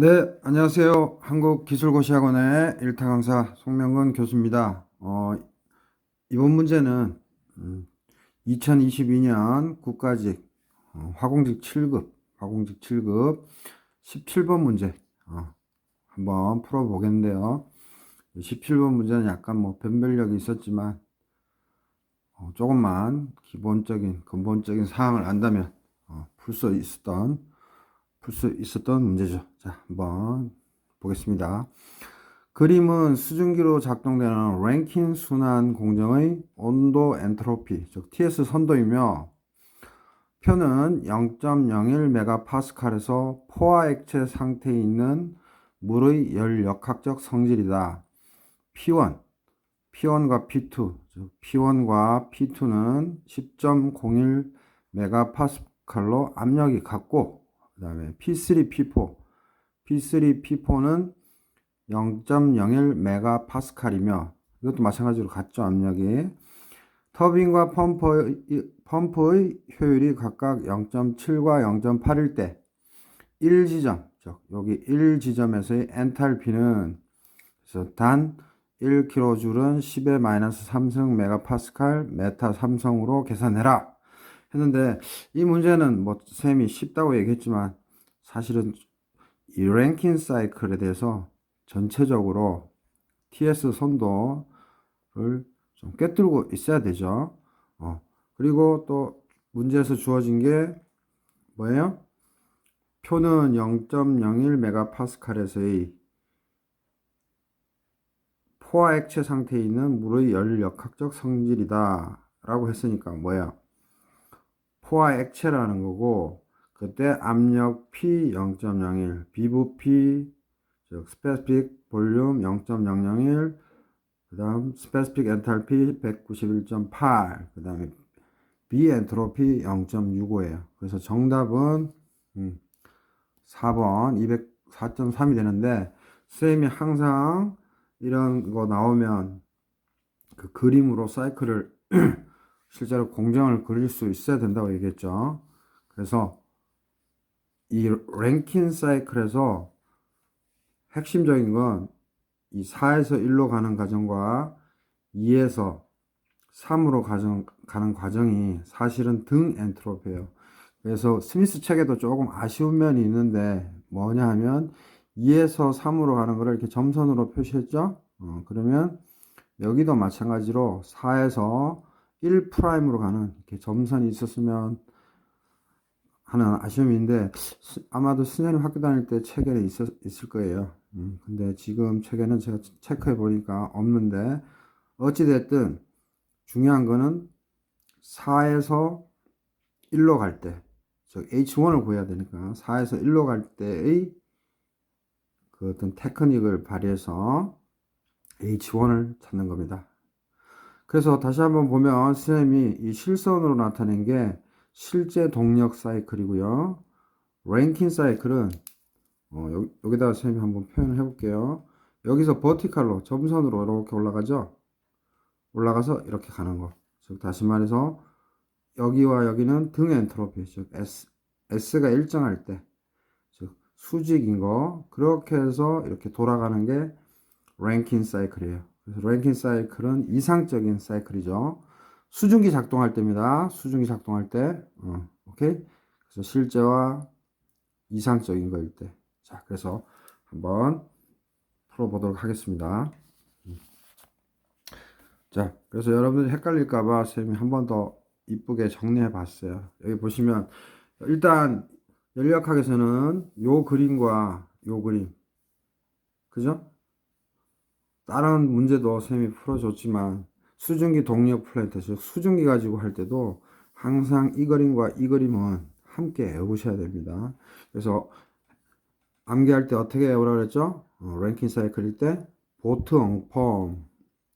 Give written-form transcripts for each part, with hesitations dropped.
네, 안녕하세요. 한국기술고시학원의 일타 강사 송명근 교수입니다. 이번 문제는 2022년 국가직 화공직 7급 17번 문제 한번 풀어보겠는데요. 17번 문제는 약간 변별력이 있었지만 조금만 근본적인 사항을 안다면 풀 수 있었던 문제죠. 자, 한번 보겠습니다. 그림은 수증기로 작동되는 랭킨 순환 공정의 온도 엔트로피, 즉 TS 선도이며 표는 0.01메가파스칼에서 포화 액체 상태에 있는 물의 열 역학적 성질이다. P1과 P2, 즉 P1과 P2는 10.01 메가파스칼로 압력이 같고, 그 다음에 P3, P4는 0.01 메가파스칼이며 이것도 마찬가지로 같죠, 압력이. 터빈과 펌프의 효율이 각각 0.7과 0.8일 때 1지점, 즉 여기 1지점에서의 엔탈피는 그래서 단 1kJ은 10의 마이너스 3승 메가파스칼 메타 3성으로 계산해라 했는데, 이 문제는 쌤이 쉽다고 얘기했지만 사실은 이 랭킨 사이클에 대해서 전체적으로 TS 선도를 좀 꿰뚫고 있어야 되죠. 그리고 또 문제에서 주어진 게 뭐예요? 표는 0.01 메가파스칼에서의 포화 액체 상태에 있는 물의 열 역학적 성질이다 라고 했으니까 뭐야? 포화 액체라는 거고, 그때 압력 P 0.01, 비부 P, 즉 스페시픽 볼륨 0.001, 그 다음 스페시픽 엔탈피 191.8, 그 다음에 B 엔트로피 0.65예요. 그래서 정답은 4번 204.3이 되는데, 쌤이 항상 이런 거 나오면 그 그림으로 사이클을 실제로 공정을 그릴 수 있어야 된다고 얘기했죠. 그래서 이 랭킨 사이클에서 핵심적인 건 이 4에서 1로 가는 과정과 2에서 3으로 가는 과정이 사실은 등 엔트로피예요. 그래서 스미스 책에도 조금 아쉬운 면이 있는데 뭐냐 하면 2에서 3으로 가는 거를 이렇게 점선으로 표시했죠. 그러면 여기도 마찬가지로 4에서 1'으로 가는 이렇게 점선이 있었으면 하는 아쉬움인데, 아마도 스님이 학교 다닐 때 책에는 있을 거예요. 근데 지금 책에는 제가 체크해 보니까 없는데, 어찌됐든 중요한 거는 4에서 1로 갈 때, 즉 H1을 구해야 되니까 4에서 1로 갈 때의 그 어떤 테크닉을 발휘해서 H1을 찾는 겁니다. 그래서 다시 한번 보면 쌤이 이 실선으로 나타낸 게 실제 동력 사이클이고요. 랭킨 사이클은 여기다가 쌤이 한번 표현을 해볼게요. 여기서 버티칼로 점선으로 이렇게 올라가죠. 올라가서 이렇게 가는 거. 즉 다시 말해서 여기와 여기는 등 엔트로피, 즉 S가 일정할 때, 즉 수직인 거, 그렇게 해서 이렇게 돌아가는 게 랭킨 사이클이에요. 그래서 랭킨 사이클은 이상적인 사이클이죠. 수증기 작동할 때입니다. 수증기 작동할 때, 오케이. 그래서 실제와 이상적인 거일 때. 자, 그래서 한번 풀어보도록 하겠습니다. 자, 그래서 여러분들이 헷갈릴까봐 쌤이 한 번 더 이쁘게 정리해 봤어요. 여기 보시면 일단 연력학에서는 요 그림과 요 그림, 그죠? 다른 문제도 쌤이 풀어줬지만 수증기 동력 플랜트, 즉 수증기 가지고 할 때도 항상 이 그림과 이 그림은 함께 외우셔야 됩니다. 그래서 암기할 때 어떻게 외우라 그랬죠? 랭킨 사이클일 때 보트 엉펌,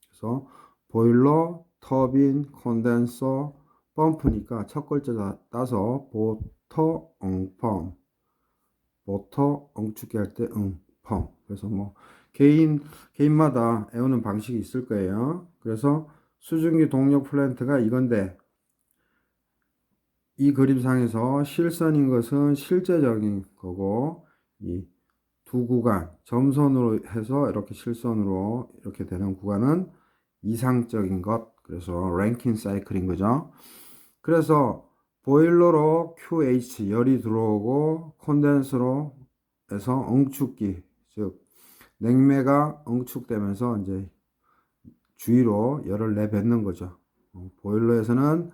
그래서 보일러, 터빈, 콘덴서, 펌프니까 첫 글자 따서 보터 엉펌, 보터 엉축기 할 때 펌. 그래서 개인마다 외우는 방식이 있을 거예요. 그래서 수증기 동력 플랜트가 이건데, 이 그림상에서 실선인 것은 실제적인 거고, 이 두 구간, 점선으로 해서 이렇게 실선으로 이렇게 되는 구간은 이상적인 것. 그래서 랭킨 사이클인 거죠. 그래서 보일러로 QH 열이 들어오고 콘덴서로 해서 응축기, 즉 냉매가 응축되면서 이제 주위로 열을 내뱉는 거죠. 보일러에서는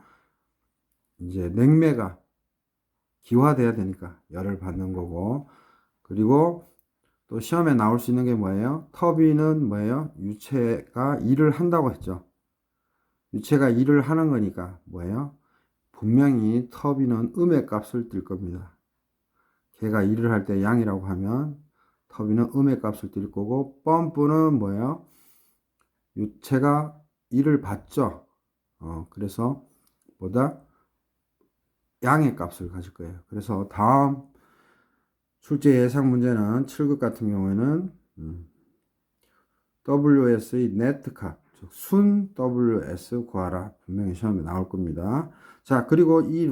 이제 냉매가 기화돼야 되니까 열을 받는 거고, 그리고 또 시험에 나올 수 있는 게 뭐예요? 터빈은 뭐예요? 유체가 일을 한다고 했죠. 유체가 일을 하는 거니까 뭐예요? 분명히 터빈은 음의 값을 띨 겁니다. 걔가 일을 할 때 양이라고 하면 터빈은 음의 값을 띨 거고, 펌프는 뭐예요? 유체가 일을 받죠. 그래서 보다 양의 값을 가질 거예요. 그래서 다음 출제 예상 문제는 7급 같은 경우에는 WS의 네트 값, 즉 순 WS 구하라. 분명히 시험에 나올 겁니다. 자, 그리고 이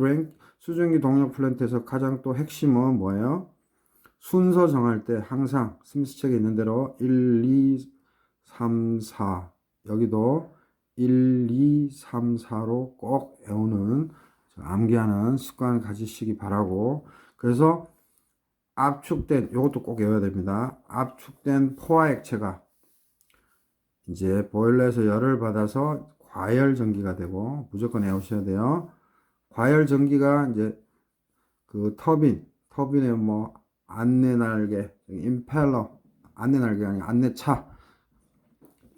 수증기 동력 플랜트에서 가장 또 핵심은 뭐예요? 순서 정할 때 항상 스미스 책에 있는 대로 1, 2, 3, 4, 여기도 1, 2, 3, 4로 꼭 외우는, 암기하는 습관을 가지시기 바라고. 그래서 압축된, 이것도 꼭 외워야 됩니다. 압축된 포화 액체가 이제 보일러에서 열을 받아서 과열 전기가 되고, 무조건 외우셔야 돼요. 과열 전기가 이제 그 터빈의 뭐 안내 날개, 임펠러, 안내 날개가 아니라 안내차,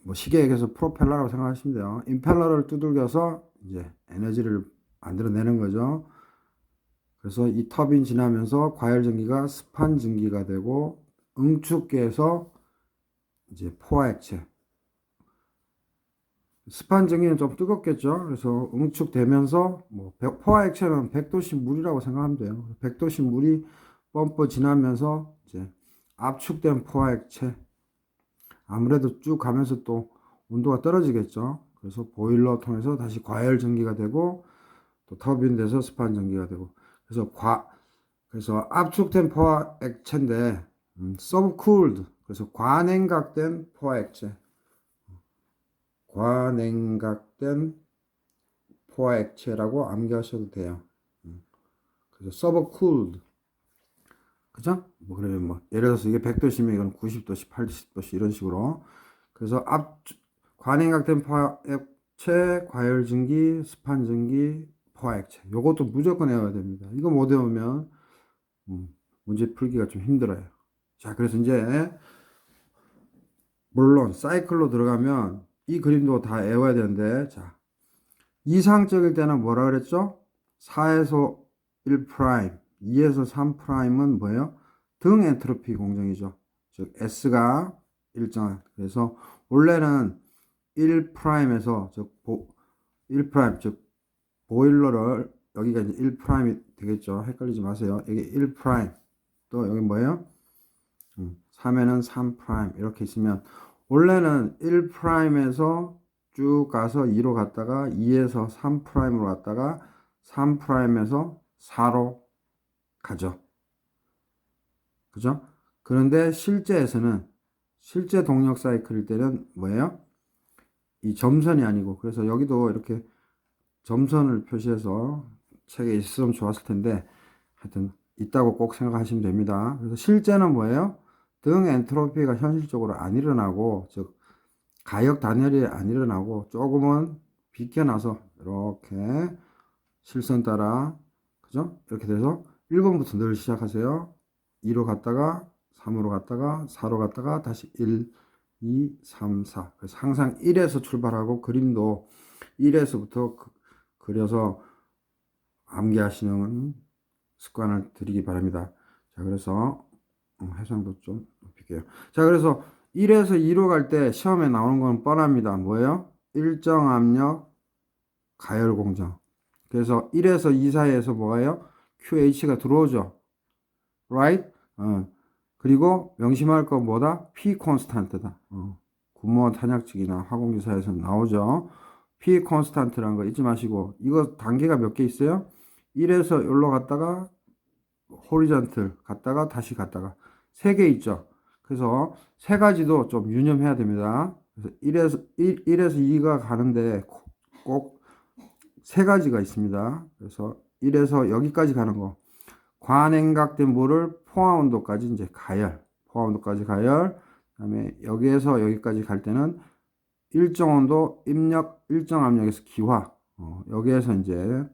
뭐 시계에 의해서 프로펠러라고 생각하시면 돼요. 임펠러를 두들겨서 이제 에너지를 만들어내는 거죠. 그래서 이 터빈 지나면서 과열 전기가 스판 전기가 되고, 응축기에서 이제 포화 액체, 스판 전기는 좀 뜨겁겠죠. 그래서 응축되면서 뭐 포화 액체는 100도씨 물이라고 생각하면 돼요. 100도씨 물이 펌프 지나면서 이제 압축된 포화 액체, 아무래도 쭉 가면서 또 온도가 떨어지겠죠. 그래서 보일러 통해서 다시 과열 전기가 되고, 또 터빈 돼서 스판 전기가 되고, 그래서 압축된 포화 액체인데, subcooled, 그래서 과냉각된 포화 액체, 과냉각된 포화 액체라고 암기하셔도 돼요. 그래서 subcooled, 그죠? 뭐 그러면 뭐 예를 들어서 이게 100도씨면 이건 90도씨, 80도씨 이런 식으로. 그래서 과냉각된 포화 액체, 과열 전기, 스판 전기, 포화 액체. 요것도 무조건 외워야 됩니다. 이거 못 외우면 문제 풀기가 좀 힘들어요. 자, 그래서 이제 물론 사이클로 들어가면 이 그림도 다 외워야 되는데, 자, 이상적일 때는 뭐라 그랬죠? 4에서 1 프라임, 2에서 3 프라임은 뭐예요? 등 엔트로피 공정이죠. 즉 S가 일정한. 그래서 원래는 1 프라임에서 즉1 프라임, 즉 보일러를, 여기가 이제 1 프라임이 되겠죠. 헷갈리지 마세요. 여기 1 프라임, 또 여기 뭐예요? 3에는 3 프라임 이렇게 있으면, 원래는 1 프라임에서 쭉 가서 2로 갔다가 2에서 3 프라임으로 갔다가 3 프라임에서 4로 가죠. 그죠? 그런데 실제에서는, 실제 동력 사이클일 때는 뭐예요? 이 점선이 아니고, 그래서 여기도 이렇게 점선을 표시해서 책에 있으면 좋았을 텐데, 하여튼 있다고 꼭 생각하시면 됩니다. 그래서 실제는 뭐예요? 등 엔트로피가 현실적으로 안 일어나고, 즉 가역 단열이 안 일어나고, 조금은 비껴나서 이렇게 실선 따라, 그죠? 이렇게 돼서 1번부터 늘 시작하세요. 2로 갔다가 3으로 갔다가 4로 갔다가 다시 1, 2, 3, 4. 그래서 항상 1에서 출발하고, 그림도 1에서부터 그려서 암기하시는 습관을 들이기 바랍니다. 자, 그래서 해상도 좀 높일게요. 자, 그래서 1에서 2로 갈 때 시험에 나오는 건 뻔합니다. 뭐예요? 일정 압력, 가열 공정. 그래서 1에서 2 사이에서 뭐예요? QH가 들어오죠. right? 그리고 명심할 건 뭐다? P 콘스탄트다. 군무원 탄약직이나 화공기사에서 나오죠. P 콘스탄트라는 거 잊지 마시고, 이거 단계가 몇 개 있어요? 1에서 여기로 갔다가 호리전틀 갔다가 다시 갔다가 3개 있죠. 그래서 세 가지도 좀 유념해야 됩니다. 그래서 1에서 2가 가는데 꼭 세 가지가 있습니다. 그래서 1에서 여기까지 가는 거. 관행각된 물을 포화온도까지 이제 가열. 포화온도까지 가열. 그다음에 여기에서 여기까지 갈 때는 일정 온도, 입력, 일정 압력에서 기화. 여기에서 이제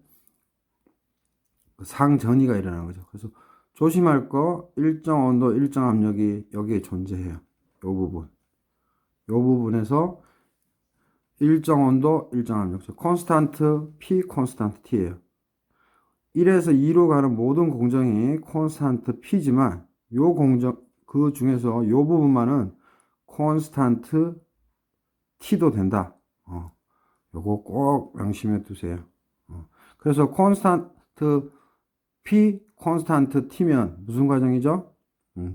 상전이가 일어나는 거죠. 그래서 조심할 거 일정 온도, 일정 압력이 여기에 존재해요. 요 부분. 요 부분에서 일정 온도, 일정 압력. 콘스탄트 P, 콘스탄트 T예요. 1에서 2로 가는 모든 공정이 콘스탄트 P지만 요 공정 그 중에서 요 부분만은 콘스탄트 T도 된다. 요거 꼭 명심해 두세요. 그래서 콘스탄트 P, 콘스탄트 T면 무슨 과정이죠?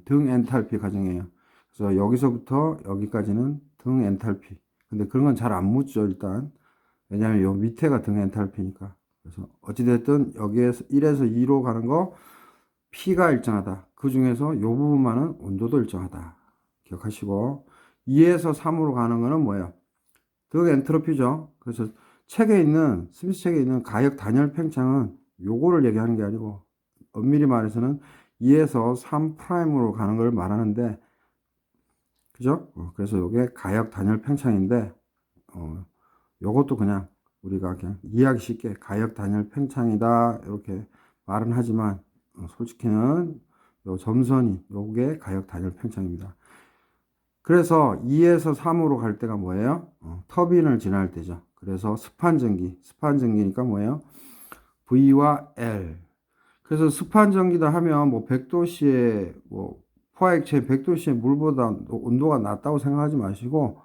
등 엔탈피 과정이에요. 그래서 여기서부터 여기까지는 등 엔탈피. 근데 그런 건 잘 안 묻죠, 일단. 왜냐하면 요 밑에가 등 엔탈피니까. 그래서 어찌됐든 여기에서 1에서 2로 가는 거 P가 일정하다. 그 중에서 요 부분만은 온도도 일정하다. 기억하시고 2에서 3으로 가는 거는 뭐예요? 등 엔트로피죠. 그래서 스미스 책에 있는 가역 단열 팽창은 요거를 얘기하는 게 아니고 엄밀히 말해서는 2에서 3 프라임으로 가는 걸 말하는데, 그죠? 그래서 요게 가역 단열 팽창인데, 요것도 그냥 우리가 그냥 이해하기 쉽게 가역 단열 팽창이다 이렇게 말은 하지만 솔직히는 요 점선이 요게 가역 단열 팽창입니다. 그래서 2에서 3으로 갈 때가 뭐예요? 터빈을 지날 때죠. 그래서 스판전기니까 뭐예요? V와 L. 그래서 스판전기다 하면 뭐 100도씨에 뭐 포화액체 100도씨의 물보다 온도가 낮다고 생각하지 마시고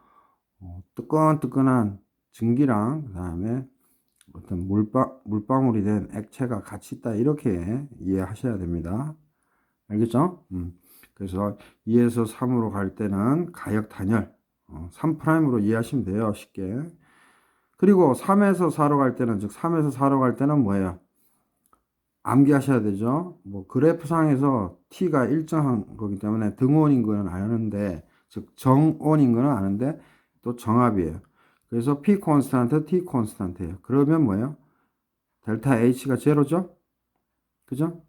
뜨끈뜨끈한 증기랑 그다음에 어떤 물방울이 된 액체가 같이 있다 이렇게 이해하셔야 됩니다. 알겠죠? 그래서 2에서 3으로 갈 때는 가역 단열 3'으로 이해하시면 돼요. 쉽게. 그리고 3에서 4로 갈 때는, 즉 3에서 4로 갈 때는 뭐예요? 암기하셔야 되죠. 뭐 그래프상에서 t가 일정한 거기 때문에 등온인 거는 아는데, 즉 정온인 거는 아는데 또 정압이에요. 그래서 P 콘스탄트, T 콘스탄트예요. 그러면 뭐예요? 델타 H가 제로죠? 그죠?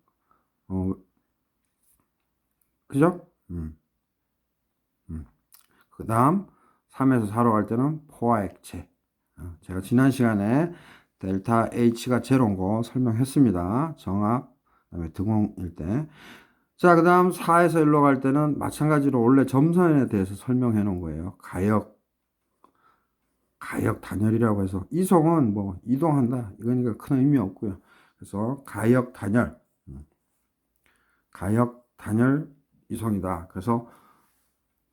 그죠? 그 다음 3에서 4로 갈 때는 포화액체. 제가 지난 시간에 델타 H가 제로인 거 설명했습니다. 정압, 그다음에 등온일 때. 자, 그 다음 4에서 1로 갈 때는 마찬가지로 원래 점선에 대해서 설명해 놓은 거예요. 가역 단열이라고 해서 이송은 뭐 이동한다. 이거니까 큰 의미 없고요. 그래서 가역 단열 이송이다. 그래서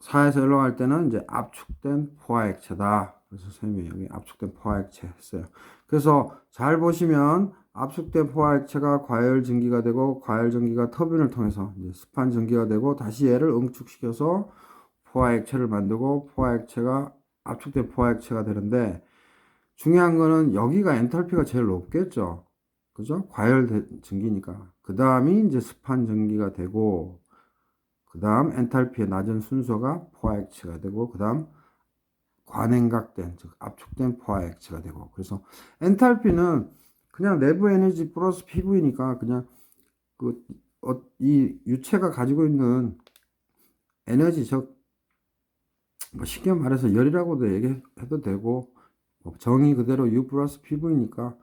4에서 1로 갈 때는 이제 압축된 포화액체다. 그래서 선생님이 여기 압축된 포화액체 했어요. 그래서 잘 보시면 압축된 포화액체가 과열 증기가 되고, 과열 증기가 터빈을 통해서 이제 스판 증기가 되고, 다시 얘를 응축시켜서 포화액체를 만들고, 포화액체가 압축된 포화액체가 되는데, 중요한 거는 여기가 엔탈피가 제일 높겠죠. 그죠? 과열 증기니까. 그 다음이 이제 스판 증기가 되고, 그 다음 엔탈피의 낮은 순서가 포화액체가 되고, 그 다음 관행각된, 즉 압축된 포화액체가 되고. 그래서 엔탈피는 그냥 내부 에너지 플러스 PV니까 그냥 이 유체가 가지고 있는 에너지, 뭐 쉽게 말해서 열이라고도 얘기해도 되고, 뭐 정의 그대로 U 플러스 PV니까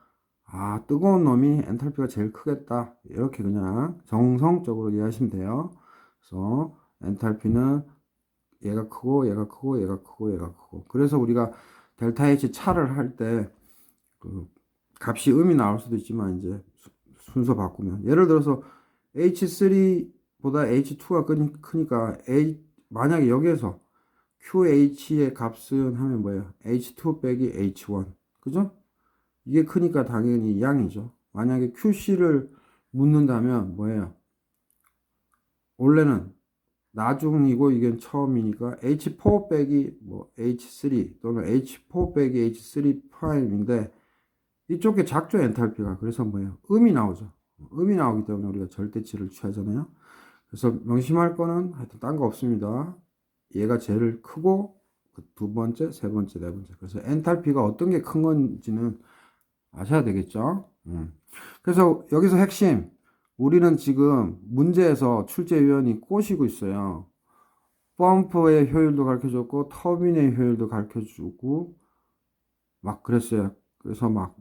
뜨거운 놈이 엔탈피가 제일 크겠다 이렇게 그냥 정성적으로 이해하시면 돼요. 그래서 엔탈피는 얘가 크고 얘가 크고 얘가 크고 얘가 크고, 그래서 우리가 델타 H 차를 할 때 그 값이 음이 나올 수도 있지만 이제 순서 바꾸면, 예를 들어서 H3보다 H2가 크니까 만약에 여기에서 QH의 값은 하면 뭐예요? H2 빼기 H1. 그죠? 이게 크니까 당연히 양이죠. 만약에 QC를 묻는다면 뭐예요? 원래는 나중이고 이게 처음이니까 H4 빼기 뭐 H3 또는 H4 빼기 H3 프라임인데, 이쪽에 작죠, 엔탈피가. 그래서 뭐예요? 음이 나오죠. 음이 나오기 때문에 우리가 절대치를 취하잖아요. 그래서 명심할 거는 하여튼 딴 거 없습니다. 얘가 제일 크고 그 두 번째, 세 번째, 네 번째. 그래서 엔탈피가 어떤 게 큰 건지는 아셔야 되겠죠. 그래서 여기서 핵심, 우리는 지금 문제에서 출제 위원이 꼬시고 있어요. 펌프의 효율도 가르쳐줬고 터빈의 효율도 가르쳐주고 막 그랬어요. 그래서 막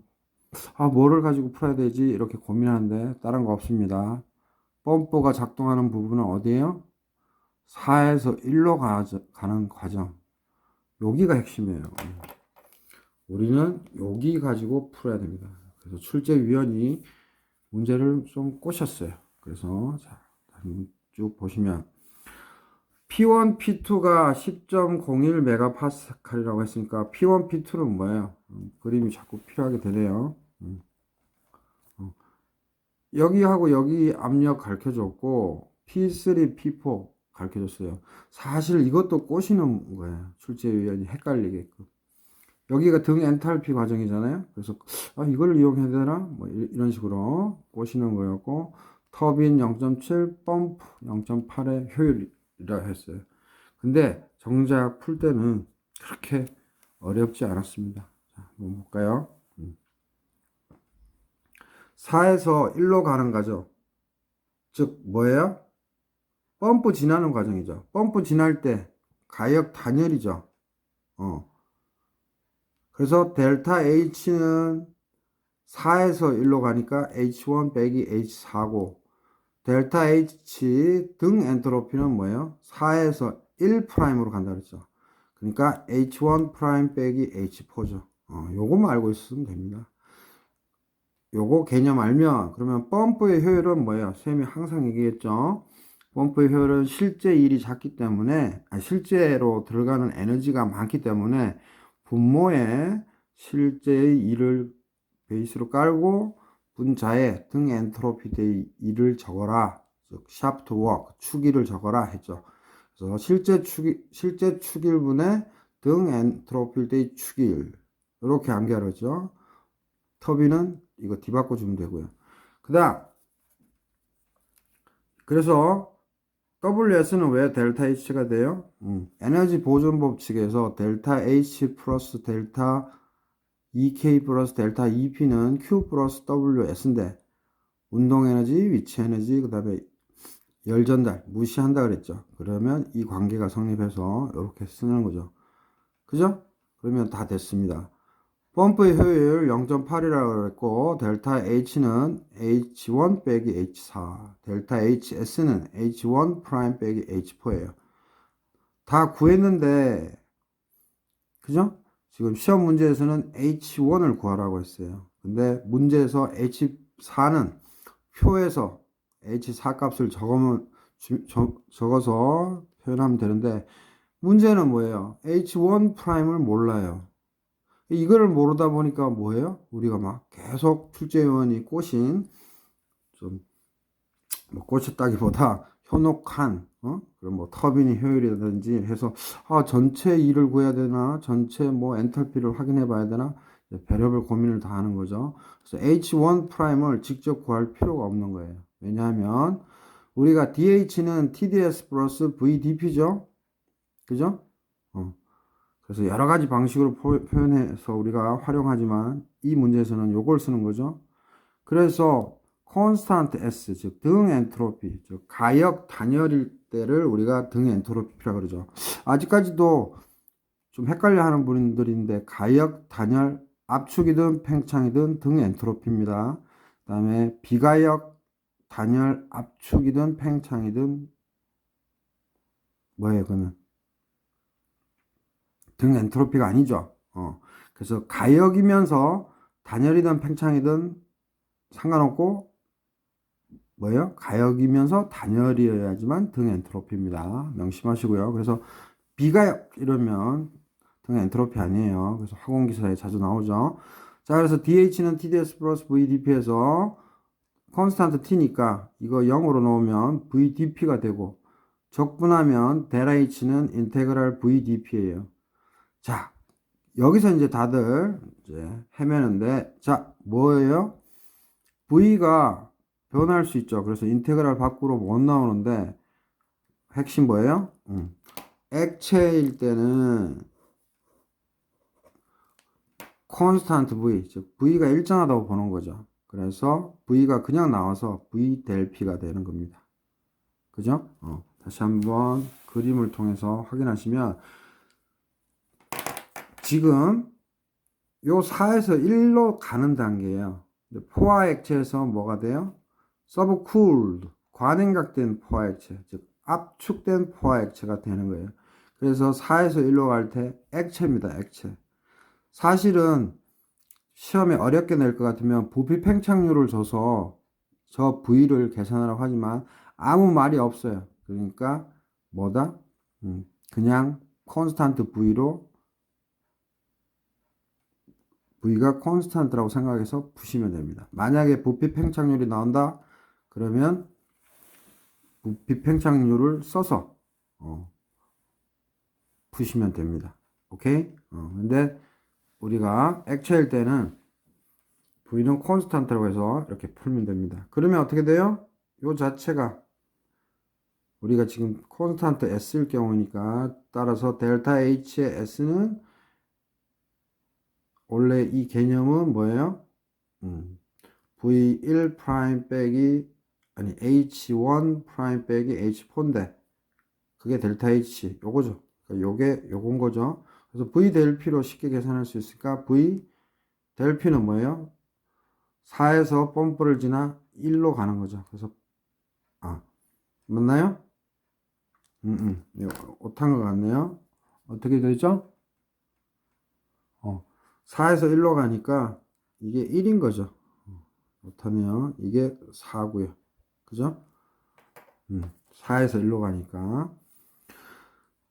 뭐를 가지고 풀어야 되지 이렇게 고민하는데 다른 거 없습니다. 펌프가 작동하는 부분은 어디예요? 4에서 1로 가는 과정. 여기가 핵심이에요. 우리는 여기 가지고 풀어야 됩니다. 그래서 출제위원이 문제를 좀 꼬셨어요. 그래서 자, 쭉 보시면 P1, P2가 10.01 메가파스칼이라고 했으니까 P1, P2는 뭐예요? 그림이 자꾸 필요하게 되네요. 여기하고 여기 압력 가르쳐줬고 P3, P4 가르쳐줬어요. 사실 이것도 꼬시는 거예요. 출제위원이 헷갈리게끔. 여기가 등 엔탈피 과정이잖아요. 그래서 이걸 이용해야 되나? 뭐 이런 식으로 꼬시는 거였고 터빈 0.7, 펌프 0.8의 효율이라 했어요. 근데 정작 풀 때는 그렇게 어렵지 않았습니다. 자, 한번 볼까요? 4에서 1로 가는 과정. 즉 뭐예요? 펌프 지나는 과정이죠. 펌프 지날 때 가역 단열이죠. 그래서 델타 H는 4에서 1로 가니까 H1 빼기 H4고 델타 H 등 엔트로피는 뭐예요? 4에서 1'으로 간다 그랬죠. 그러니까 H1' 빼기 H4죠. 요것만 알고 있으면 됩니다. 요거 개념 알면 그러면 펌프의 효율은 뭐예요? 쌤이 항상 얘기했죠. 펌프의 효율은 실제 일이 작기 때문에 실제로 들어가는 에너지가 많기 때문에 분모에 실제의 일을 베이스로 깔고 분자에 등 엔트로피 대 일을 적어라. 즉 shaft work 축일을 적어라 했죠. 그래서 실제 축일분의 등 엔트로피 대 축일 이렇게 암기하죠. 터빈은 이거 뒤바꿔 주면 되고요. 그다음 그래서 WS는 왜 델타 H가 돼요? 에너지 보존 법칙에서 델타 H 플러스 델타 EK 플러스 델타 EP는 Q 플러스 WS인데 운동 에너지, 위치 에너지, 그 다음에 열 전달 무시한다 그랬죠. 그러면 이 관계가 성립해서 이렇게 쓰는 거죠. 그죠? 그러면 다 됐습니다. 펌프의 효율 0.8이라고 그랬고 델타 H는 H1 빼기 H4 델타 HS는 H1 프라임 빼기 H4예요. 다 구했는데 그죠? 지금 시험 문제에서는 H1을 구하라고 했어요. 근데 문제에서 H4는 표에서 H4 값을 적어서 표현하면 되는데 문제는 뭐예요? H1 프라임을 몰라요. 이거를 모르다 보니까 뭐예요? 우리가 막 계속 출제위원이 꼬신 뭐 꼬셨다기보다 현혹한 그런 뭐 터빈이 효율이라든지 해서 전체 일을 구해야 되나 전체 뭐 엔탈피를 확인해 봐야 되나 별의별 고민을 다 하는 거죠. 그래서 H1 프라임을 직접 구할 필요가 없는 거예요. 왜냐하면 우리가 DH는 TDS 플러스 VDP죠. 그죠? 그래서 여러 가지 방식으로 표현해서 우리가 활용하지만 이 문제에서는 요걸 쓰는 거죠. 그래서 콘스탄트 S, 즉 등 엔트로피, 즉 가역 단열일 때를 우리가 등 엔트로피라고 그러죠. 아직까지도 좀 헷갈려 하는 분들인데 가역 단열 압축이든 팽창이든 등 엔트로피입니다. 그다음에 비가역 단열 압축이든 팽창이든 뭐예요, 그는? 등 엔트로피가 아니죠. 그래서 가역이면서 단열이든 팽창이든 상관없고 뭐예요? 가역이면서 단열이어야지만 등 엔트로피입니다. 명심하시고요. 그래서 비가역 이러면 등 엔트로피 아니에요. 그래서 학원기사에 자주 나오죠. 자, 그래서 DH는 TDS 플러스 VDP에서 컨스탄트 T니까 이거 0으로 넣으면 VDP가 되고 적분하면 델 H는 인테그랄 VDP예요. 자, 여기서 이제 다들 이제 헤매는데, 자, 뭐예요? V가 변할 수 있죠. 그래서 인테그랄 밖으로 못 나오는데, 핵심 뭐예요? 액체일 때는 콘스탄트 V, 즉 V가 일정하다고 보는 거죠. 그래서 V가 그냥 나와서 V del P가 되는 겁니다. 그죠? 다시 한번 그림을 통해서 확인하시면 지금 요 4에서 1로 가는 단계예요. 포화 액체에서 뭐가 돼요? 서브쿨드, 과냉각된 포화 액체, 즉 압축된 포화 액체가 되는 거예요. 그래서 4에서 1로 갈 때 액체입니다. 액체. 사실은 시험에 어렵게 낼 것 같으면 부피 팽창률을 줘서 저 V를 계산하라고 하지만 아무 말이 없어요. 그러니까 뭐다? 그냥 콘스탄트 V로 V가 콘스탄트라고 생각해서 푸시면 됩니다. 만약에 부피 팽창률이 나온다 그러면 부피 팽창률을 써서 푸시면 됩니다. 오케이? 근데 우리가 액체일 때는 V는 콘스탄트라고 해서 이렇게 풀면 됩니다. 그러면 어떻게 돼요? 요 자체가 우리가 지금 콘스탄트 S일 경우니까 따라서 델타 H의 S는 원래 이 개념은 뭐예요? V1 빼기 아니 H1 빼기 H4인데 그게 델타 H 요거죠. 그러니까 요게 요건 거죠. 그래서 V 델 P로 쉽게 계산할 수 있으니까 V 델 P는 뭐예요? 4에서 펌프를 지나 1로 가는 거죠. 그래서 맞나요? 오탄 것 같네요. 어떻게 되죠? 4에서 1로 가니까 이게 1인 거죠. 오타네요. 이게 4고요. 그죠? 4에서 1로 가니까.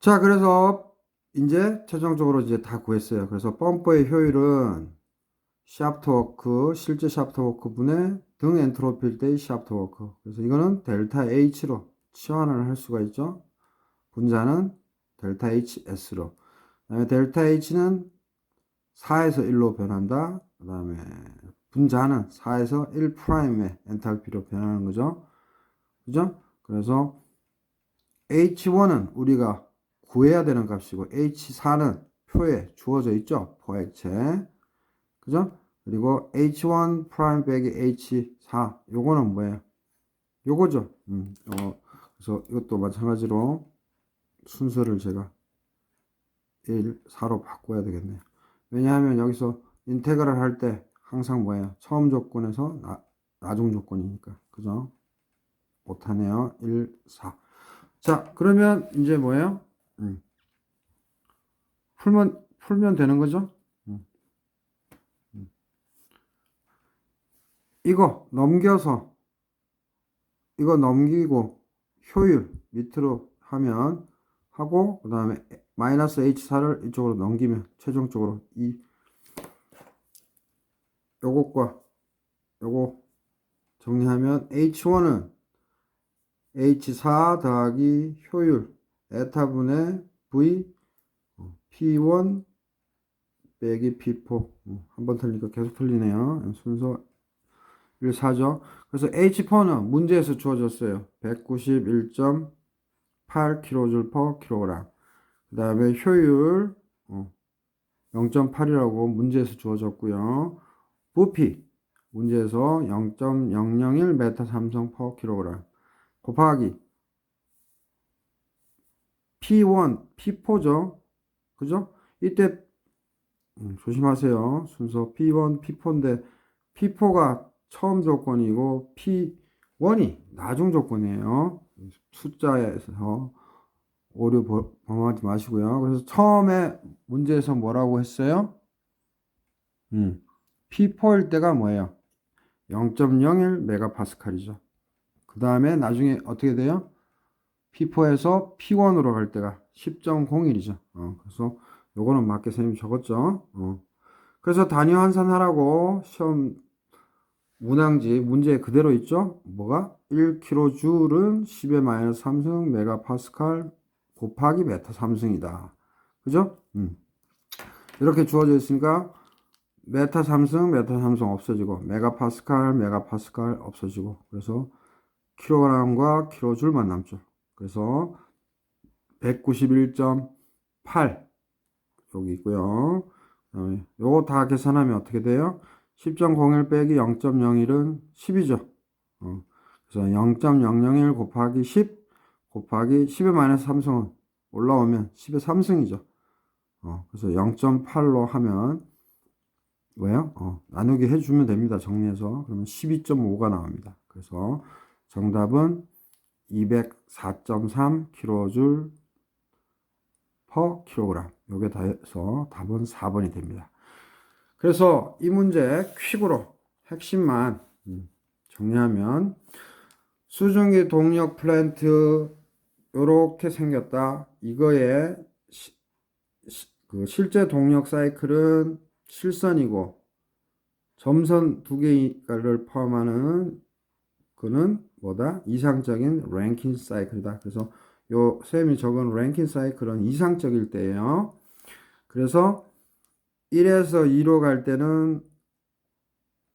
자, 그래서 이제 최종적으로 이제 다 구했어요. 그래서 펌프의 효율은 샤프트 워크, 실제 샤프트 워크 분의 등 엔트로피일 때의 샤프트 워크. 그래서 이거는 델타 H로 치환을 할 수가 있죠. 분자는 델타 HS로. 그다음에 델타 H는 4에서 1로 변한다. 그 다음에 분자는 4에서 1'의 엔탈피로 변하는 거죠. 그죠? 그래서 H1은 우리가 구해야 되는 값이고 H4는 표에 주어져 있죠. 포액체. 그죠? 그리고 H1 프라임 빼기 H4 요거는 뭐예요? 요거죠. 그래서 이것도 마찬가지로 순서를 제가 1, 4로 바꿔야 되겠네요. 왜냐하면 여기서 인테그랄 할 때 항상 뭐예요? 처음 조건에서 나중 조건이니까. 그죠? 못하네요. 1, 4. 자, 그러면 이제 뭐예요? 풀면 되는 거죠? 이거 넘기고 효율 밑으로 하면 하고 그 다음에 마이너스 H4를 이쪽으로 넘기면 최종적으로 요것과 요거 정리하면 H1은 H4 더하기 효율 에타분의 V P1 빼기 P4 한 번 틀리니까 계속 틀리네요. 순서 1, 4죠. 그래서 H4는 문제에서 주어졌어요. 191.8kJ/kg. 그 다음에 효율 0.8이라고 문제에서 주어졌고요. 부피 문제에서 0.001m3/kg 곱하기 P1, P4죠. 그죠? 이때 조심하세요. 순서 P1, P4인데 P4가 처음 조건이고 P1이 나중 조건이에요. 숫자에서 오류 범하지 마시고요. 그래서 처음에 문제에서 뭐라고 했어요? P4일 때가 뭐예요? 0.01 메가파스칼이죠. 그 다음에 나중에 어떻게 돼요? P4에서 P1으로 갈 때가 10.01이죠. 그래서 요거는 맞게 선생님이 적었죠. 그래서 단위 환산하라고 시험 문항지 문제 그대로 있죠. 뭐가? 1kJ은 10의 마이너스 3승 메가파스칼 곱하기 메타 3승이다. 그죠? 이렇게 주어져 있으니까 메타 3승 메타 3승 없어지고 메가파스칼 없어지고 그래서 킬로그램과 킬로줄만 남죠. 그래서 191.8 여기 있고요. 그다음에 요거 다 계산하면 어떻게 돼요? 10.01 빼기 0.01은 10이죠. 그래서 0.001 곱하기 10 곱하기 10의 마이너스 3승은 올라오면 10의 3승이죠. 그래서 0.8로 하면 뭐예요? 나누기 해주면 됩니다. 정리해서. 그러면 12.5가 나옵니다. 그래서 정답은 204.3 kJ per kg. 요게 다 해서 답은 4번이 됩니다. 그래서 이 문제 퀵으로 핵심만 정리하면 수증기 동력 플랜트 요렇게 생겼다. 이거의 그 실제 동력 사이클은 실선이고 점선 두 개를 포함하는 그는 뭐다? 이상적인 랭킨 사이클이다. 그래서 요 쌤이 적은 랭킨 사이클은 이상적일 때예요. 그래서 1에서 2로 갈 때는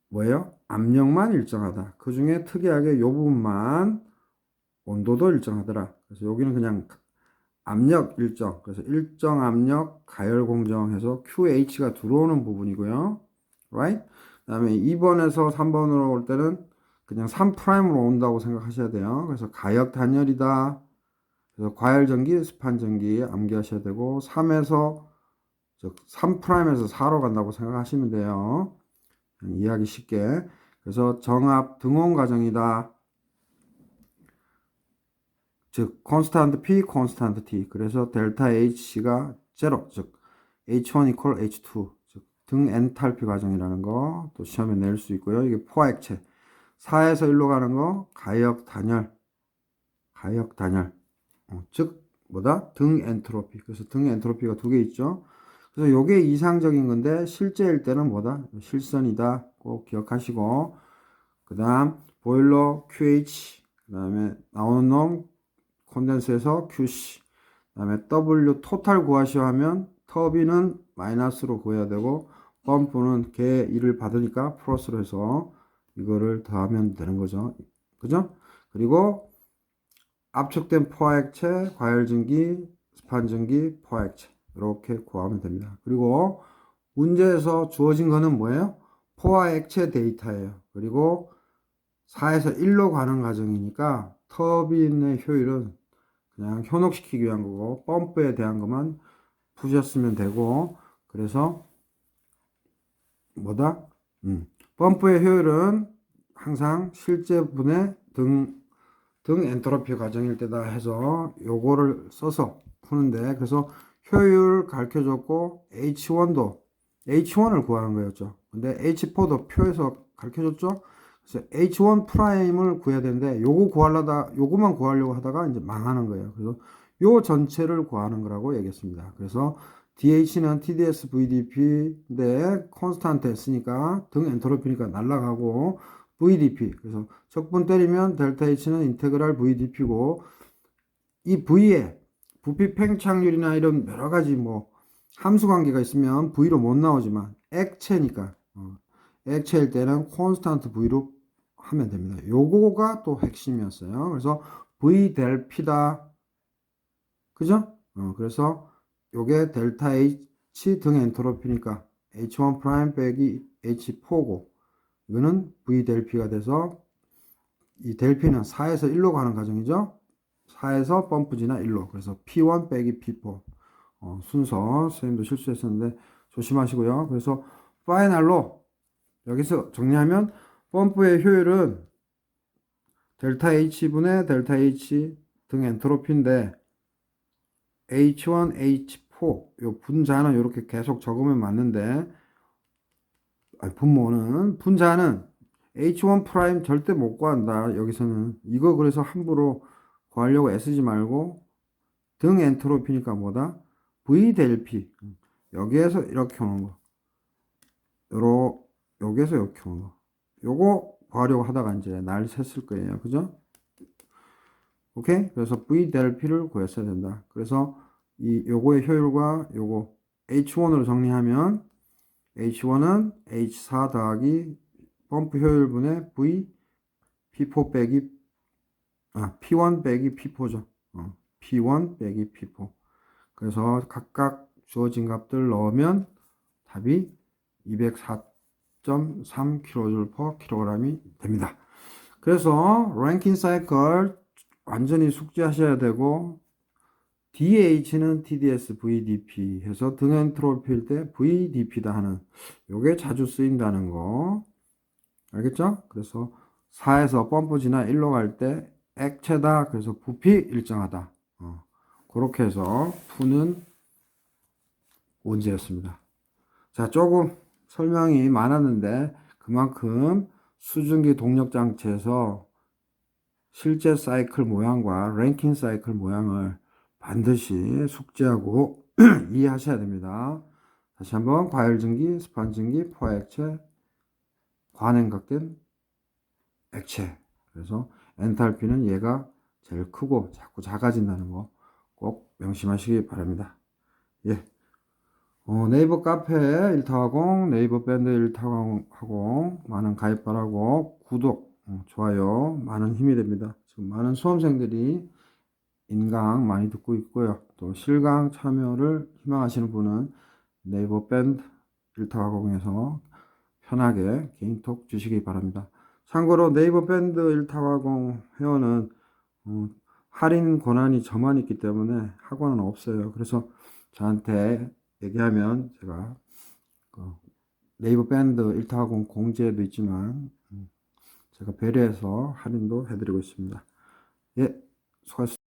뭐예요? 압력만 일정하다. 그 중에 특이하게 요 부분만 온도도 일정하더라. 그래서 여기는 그냥 압력 일정. 그래서 일정 압력 가열 공정해서 QH가 들어오는 부분이고요. right? 그다음에 2번에서 3번으로 올 때는 그냥 3'으로 온다고 생각하셔야 돼요. 그래서 가역 단열이다. 그래서 과열전기, 습한전기 암기하셔야 되고 3에서 3'에서 4로 간다고 생각하시면 돼요. 이해하기 쉽게. 그래서 정압 등온 과정이다. 즉 콘스탄트 P, 콘스탄트 T. 그래서 델타 H가 제로, 즉 H1 equal H2, 즉 등 엔탈피 과정이라는 거 또 시험에 낼 수 있고요. 이게 포화액체. 4에서 1로 가는 거 가역 단열. 즉 뭐다? 등 엔트로피. 그래서 등 엔트로피가 두 개 있죠. 그래서 요게 이상적인 건데 실제일 때는 뭐다? 실선이다. 꼭 기억하시고 그 다음 보일러 QH 그 다음에 나오는 놈 콘덴서에서 QC 그 다음에 W 토탈 구하시오 하면 터빈은 마이너스로 구해야 되고 펌프는 걔 1을 받으니까 플러스로 해서 이거를 더하면 되는 거죠. 그죠? 그리고 압축된 포화액체, 과열전기, 습한전기, 포화액체 이렇게 구하면 됩니다. 그리고 문제에서 주어진 거는 뭐예요? 포화액체 데이터예요. 그리고 4에서 1로 가는 과정이니까 터빈의 효율은 그냥 현혹시키기 위한 거고 펌프에 대한 것만 푸셨으면 되고 그래서 뭐다? 펌프의 효율은 항상 실제 분의 등 엔트로피 과정일 때다 해서 요거를 써서 푸는데 그래서 효율 가르쳐줬고 H1을 구하는 거였죠. 근데 H4도 표에서 가르쳐줬죠. 그래서 H1 프라임을 구해야 되는데 요거만 구하려고 하다가 이제 망하는 거예요. 그래서 요 전체를 구하는 거라고 얘기했습니다. 그래서 DH는 TDS VDP인데 콘스탄트 했으니까 등 엔트로피니까 날라가고 VDP 그래서 적분 때리면 델타 H는 인테그랄 VDP고 이 V에 부피 팽창률이나 이런 여러 가지 뭐 함수 관계가 있으면 V로 못 나오지만 액체니까 액체일 때는 콘스탄트 V로 하면 됩니다. 요거가 또 핵심이었어요. 그래서 V 델 P다. 그죠? 그래서 요게 델타 H 등 엔트로피니까 H1 프라임 빼기 H4고 이거는 V 델 P가 돼서 이 델 P는 4에서 1로 가는 과정이죠. 4에서 펌프 지나 1로. 그래서 P1 빼기 P4. 순서 선생님도 실수했었는데 조심하시고요. 그래서 파이널로 여기서 정리하면 펌프의 효율은 델타 H분의 델타 H 등 엔트로피인데 H1, H4 요 분자는 이렇게 계속 적으면 맞는데 분자는 H1 프라임 절대 못 구한다. 여기서는 이거 그래서 함부로 구하려고 애쓰지 말고 등 엔트로피니까 뭐다? V 델 P 여기에서 이렇게 오는 거 여기에서 이렇게 오는 거 요거 구하려고 하다가 이제 날 샜을 거예요. 그죠? 오케이? 그래서 V 델 P를 구했어야 된다. 그래서 요거의 효율과 요거 H1으로 정리하면 H1은 H4 더하기 펌프 효율분의 V P4 빼기 P1 빼기 P4죠. P1 빼기 P4. 그래서 각각 주어진 값들 넣으면 답이 204.3kJ/kg이 됩니다. 그래서 랭킨 사이클 완전히 숙지하셔야 되고, DH는 TDS, VDP 해서 등 엔트로피일 때 VDP다 하는 요게 자주 쓰인다는 거 알겠죠? 그래서 4에서 펌프 지나 1로 갈 때 액체다, 그래서 부피 일정하다. 그렇게 해서 푸는 문제였습니다. 자, 조금 설명이 많았는데 그만큼 수증기 동력 장치에서 실제 사이클 모양과 랭킨 사이클 모양을 반드시 숙지하고 이해하셔야 됩니다. 다시 한번 과열증기, 스판증기, 포화액체, 과냉각된 액체. 그래서 엔탈피는 얘가 제일 크고 자꾸 작아진다는 거 꼭 명심하시기 바랍니다. 예. 네이버 카페 일타화공, 네이버 밴드 일타화공 많은 가입 바라고 구독, 좋아요 많은 힘이 됩니다. 지금 많은 수험생들이 인강 많이 듣고 있고요. 또 실강 참여를 희망하시는 분은 네이버 밴드 일타화공에서 편하게 개인톡 주시기 바랍니다. 참고로 네이버 밴드 일타화공 회원은 할인 권한이 저만 있기 때문에 학원은 없어요. 그래서 저한테 얘기하면 제가 네이버 밴드 일타화공 공지에도 있지만 제가 배려해서 할인도 해드리고 있습니다. 예, 수고하셨습니다.